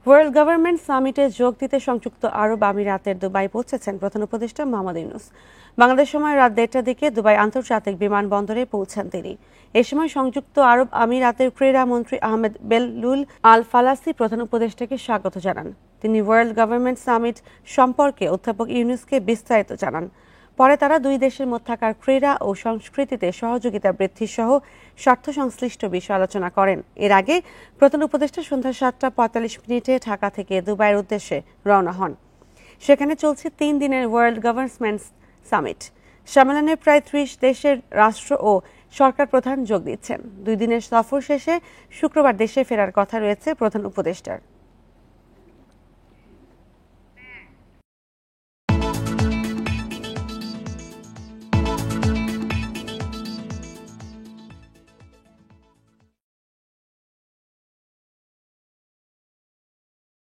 World government সামিটে যোগ দিতে সংযুক্ত আরব আমিরাতের দুবাই পৌঁছেছেন প্রধান উপদেষ্টা মোহাম্মদ ইউনূস। বাংলাদেশ সময় রাত 1টার দিকে দুবাই আন্তর্জাতিক বিমানবন্দরে পৌঁছান তিনি। এ সময় সংযুক্ত আরব আমিরাতের ক্রীড়া মন্ত্রী আহমেদ বেললুল আল ফালাসি প্রধান উপদেষ্টাকে স্বাগত জানান। তিনি ওয়ার্ল্ড গভর্নমেন্ট সামিট সম্পর্কে অধ্যাপক ইউনূসকে বিস্তারিত জানান। পরে তারা দুই দেশের মধ্যকার ক্রীড়া ও সংস্কৃতিতে সহযোগিতা বৃদ্ধি সহ স্বার্থ সংশ্লিষ্ট বিষয় আলোচনা করেন। এর আগে প্রধান উপদেষ্টা সন্ধ্যা 7:45 ঢাকা থেকে দুবাইয়ের উদ্দেশ্যে রওনা হন। সেখানে চলছে 3 দিনের ওয়ার্ল্ড গভর্নমেন্ট সামিট। সম্মেলনে প্রায় 30 দেশের রাষ্ট্র ও সরকার প্রধান যোগ দিচ্ছেন। 2 দিনের সফর শেষে শুক্রবার দেশে ফেরার কথা রয়েছে প্রধান উপদেষ্টার।